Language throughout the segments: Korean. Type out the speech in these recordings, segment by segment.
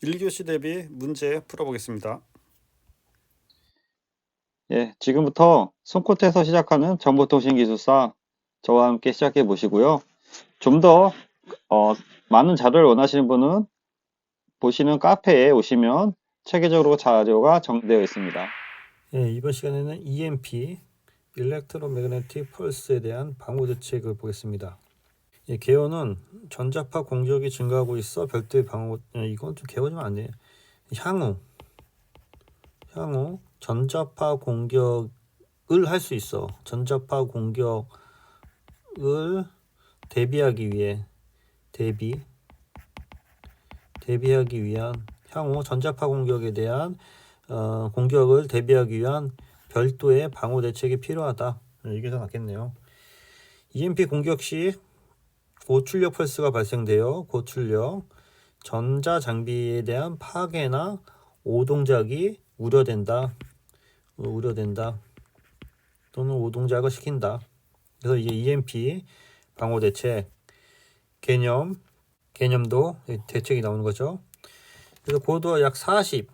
1교시 대비 문제 풀어보겠습니다. 예, 지금부터 손끝에서 시작하는 정보통신기술사 저와 함께 시작해 보시고요. 좀 더 많은 자료를 원하시는 분은 보시는 카페에 오시면 체계적으로 자료가 정리되어 있습니다. 예, 이번 시간에는 EMP, 일렉트로매그네틱 펄스에 대한 방호 대책을 보겠습니다. 예, 개요는 전자파 공격이 증가하고 있어 별도의 방호. 이건 좀 개요 좀 안 돼요. 향후 전자파 공격을 할 수 있어. 전자파 공격을 대비하기 위해 대비하기 위한 향후 전자파 공격에 대한 공격을 대비하기 위한 별도의 방호 대책이 필요하다. 이게 더 낫겠네요. EMP 공격 시 고출력 펄스가 발생되어 고출력 전자장비에 대한 파괴나 오동작이 우려된다. 또는 오동작을 시킨다. 그래서 이제 EMP 방호 대책 개념도 대책이 나오는 거죠. 그래서 고도 약 40,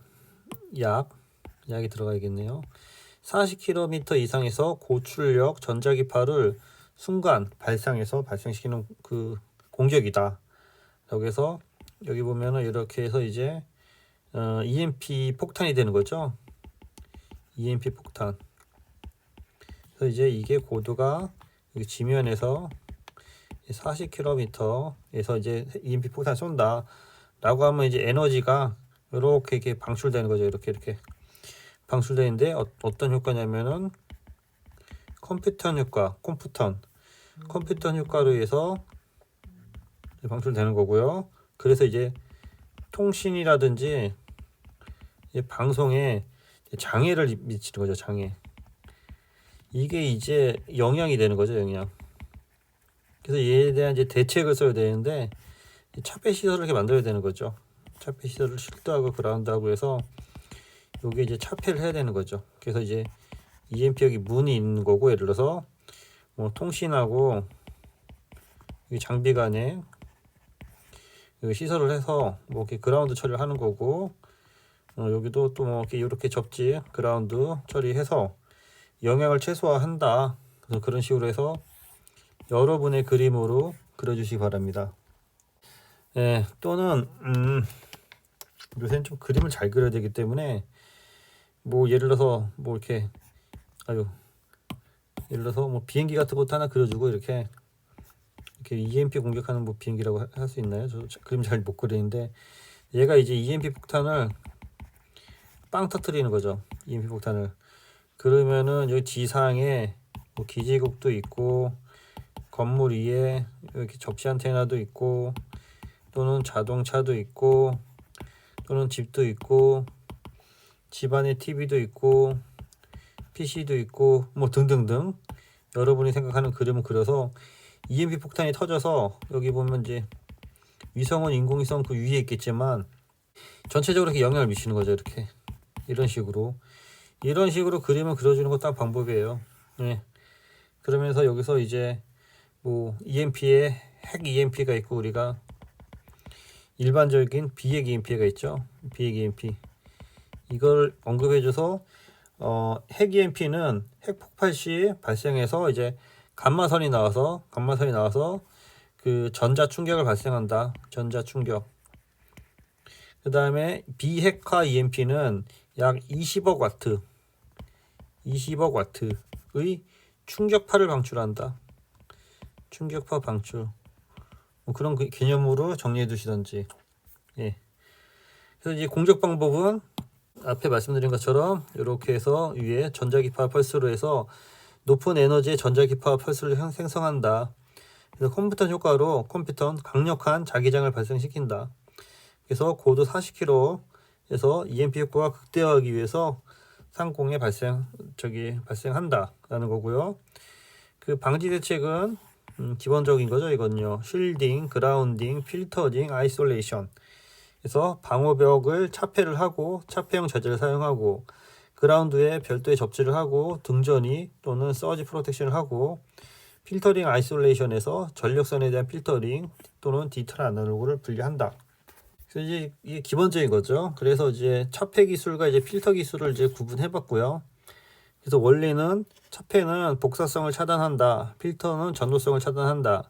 약이 들어가야겠네요. 40km 이상에서 고출력 전자기파를 순간 발생시키는 그 공격이다. 여기서 여기 보면은 이렇게 해서 이제 EMP 폭탄이 되는 거죠. EMP 폭탄. 그래서 이제 이게 고도가 여기 지면에서 40km에서 이제 EMP 폭탄 쏜다. 라고 하면 이제 에너지가 이렇게 방출되는 거죠. 이렇게 방출되는데 어떤 효과냐면은 컴퓨턴 효과로 해서 방출되는 거고요. 그래서 이제 통신이라든지 방송에 장애를 미치는 거죠. 장애. 이게 이제 영향이 되는 거죠. 영향. 그래서 얘에 대한 이제 대책을 써야 되는데 차폐 시설을 이렇게 만들어야 되는 거죠. 차폐 시설을 실드하고 그라운드하고 해서 요게 이제 차폐를 해야 되는 거죠. 그래서 이제 EMP 여기 문이 있는 거고, 예를 들어서 뭐 통신하고 장비 간에 시설을 해서 뭐 이렇게 그라운드 처리를 하는 거고, 여기도 또 뭐 이렇게 접지 그라운드 처리해서 영향을 최소화한다. 그래서 그런 식으로 해서 여러분의 그림으로 그려주시기 바랍니다. 예, 또는 요새는 좀 그림을 잘 그려야 되기 때문에 뭐 예를 들어서 뭐 이렇게 예를 들어서 뭐 비행기 같은 것도 하나 그려주고 이렇게 EMP 공격하는 뭐 비행기라고 할 수 있나요? 저 그림 잘 못 그리는데 얘가 이제 EMP 폭탄을 빵 터트리는 거죠. EMP 폭탄을. 그러면은 여기 지상에 뭐 기지국도 있고 건물 위에 이렇게 접시 안테나도 있고 또는 자동차도 있고 또는 집도 있고 집안에 TV도 있고 PC도 있고 뭐 등등등 여러분이 생각하는 그림을 그려서 EMP 폭탄이 터져서 여기 보면 이제 위성은 인공위성 그 위에 있겠지만 전체적으로 이렇게 영향을 미치는 거죠. 이런 식으로 그림을 그려주는 것도 한 방법이에요. 네. 그러면서 여기서 이제 뭐 EMP에 핵 EMP가 있고 우리가 일반적인 비핵 EMP가 있죠. 비핵 EMP 이걸 언급해줘서 핵 EMP는 핵 폭발 시 발생해서 이제 감마선이 나와서 그 전자 충격을 발생한다. 전자 충격. 그 다음에 비핵화 EMP는 약 20억 와트의 충격파를 방출한다. 충격파 방출. 뭐 그런 개념으로 정리해 두시던지. 예. 그래서 이제 공격 방법은 앞에 말씀드린 것처럼 이렇게 해서 위에 전자기파 펄스로 해서 높은 에너지의 전자기파 펄스를 생성한다. 그래서 컴퓨턴 효과로 강력한 자기장을 발생시킨다. 그래서 고도 40km에서 EMP 효과가 극대화하기 위해서 상공에 발생한다라는 거고요. 그 방지 대책은 기본적인 거죠. 이건요. 쉴딩, 그라운딩, 필터링, 아이솔레이션. 그래서 방호벽을 차폐를 하고 차폐형 자재를 사용하고 그라운드에 별도의 접지를 하고 등전이 또는 서지 프로텍션을 하고 필터링 아이솔레이션에서 전력선에 대한 필터링 또는 디지털 아날로그를 분리한다. 그래서 이제 이게 기본적인 거죠. 그래서 이제 차폐 기술과 이제 필터 기술을 이제 구분해 봤고요. 그래서 원리는 차폐는 복사성을 차단한다. 필터는 전도성을 차단한다.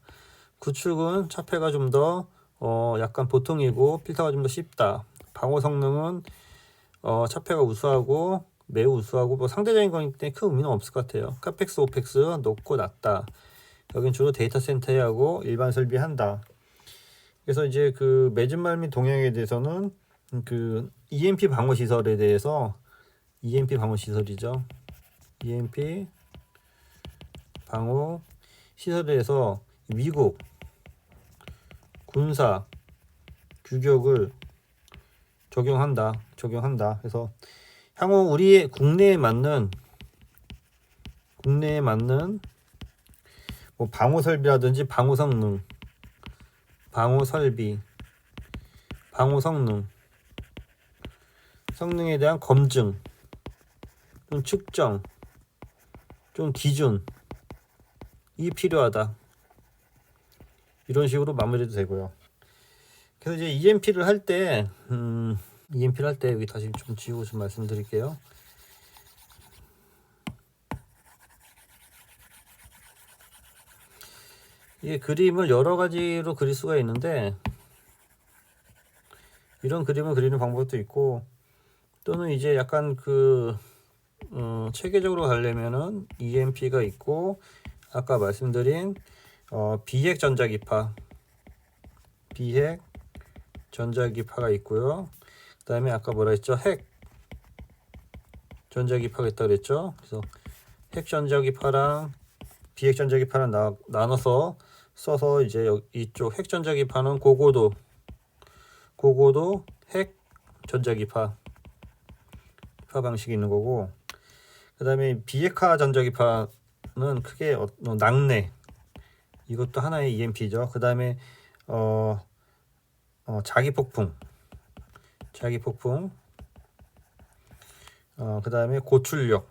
구축은 차폐가 좀 더 약간 보통이고 필터가 좀 더 쉽다. 방호 성능은 차폐가 우수하고 매우 우수하고 뭐 상대적인 거기 때문에 큰 의미는 없을 것 같아요. 카펙스 오펙스 높고 낮다. 여긴 주로 데이터 센터에 하고 일반 설비한다. 그래서 이제 그 맺은말 및 동향에 대해서는 그 EMP 방호 시설에 대해서 EMP 방호 시설이죠. EMP 방호 시설에 대해서 미국 군사 규격을 적용한다. 그래서 향후 우리의 국내에 맞는 뭐 방호 설비라든지 방호 성능, 방호 설비, 방호 성능에 대한 검증, 좀 측정, 좀 기준이 필요하다. 이런 식으로 마무리해도 되고요. 그래서 이제 EMP를 할 때 여기 다시 좀 지우고 좀 말씀드릴게요. 이게 그림을 여러 가지로 그릴 수가 있는데 이런 그림을 그리는 방법도 있고 또는 이제 약간 그 체계적으로 가려면은 EMP가 있고 아까 말씀드린 비핵 전자기파가 있고요. 그 다음에 아까 뭐라 했죠? 핵 전자기파가 있다 그랬죠. 그래서 핵 전자기파랑 비핵 전자기파랑 나눠서 써서 이제 이쪽 핵 전자기파는 고고도 핵 전자기파 방식이 있는 거고, 그 다음에 비핵화 전자기파는 크게 낙뢰, 이것도 하나의 EMP죠. 그 다음에 자기폭풍, 그 다음에 고출력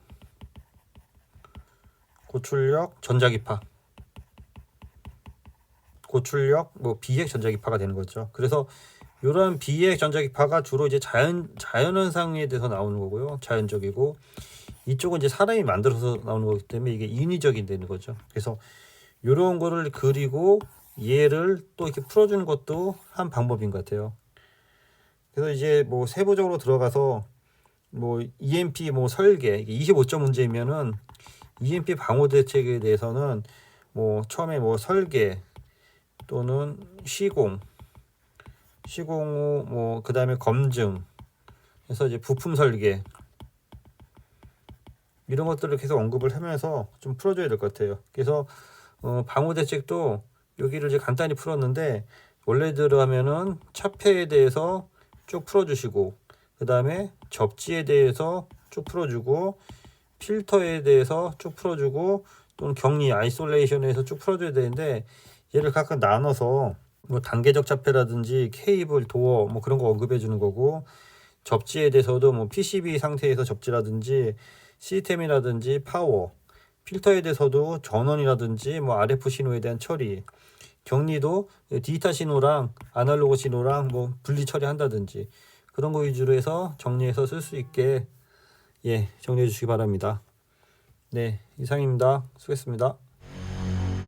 전자기파, 뭐 비핵 전자기파가 되는 거죠. 그래서 이러한 비핵 전자기파가 주로 이제 자연현상에 대해서 나오는 거고요. 자연적이고 이쪽은 이제 사람이 만들어서 나오는 거기 때문에 이게 인위적인 되는 거죠. 그래서 이런 거를 그리고 얘를 또 이렇게 풀어주는 것도 한 방법인 것 같아요. 그래서 이제 뭐 세부적으로 들어가서 뭐 EMP 뭐 설계 25점 문제이면은 EMP 방호 대책에 대해서는 뭐 처음에 뭐 설계 또는 시공 후 뭐 그 다음에 검증 해서 이제 부품 설계 이런 것들을 계속 언급을 하면서 좀 풀어줘야 될 것 같아요. 그래서 방호 대책도 여기를 이제 간단히 풀었는데 원래대로 하면은 차폐에 대해서 쭉 풀어주시고 그 다음에 접지에 대해서 쭉 풀어주고 필터에 대해서 쭉 풀어주고 또는 격리 아이솔레이션에서 쭉 풀어줘야 되는데 얘를 각각 나눠서 뭐 단계적 차폐라든지 케이블 도어 뭐 그런 거 언급해 주는 거고 접지에 대해서도 뭐 PCB 상태에서 접지라든지 시스템이라든지 파워 필터에 대해서도 전원이라든지 뭐 RF 신호에 대한 처리 격리도 디지털 신호랑 아날로그 신호랑 뭐 분리 처리한다든지 그런 거 위주로 해서 정리해서 쓸 수 있게 정리해 주시기 바랍니다. 네, 이상입니다. 수고했습니다.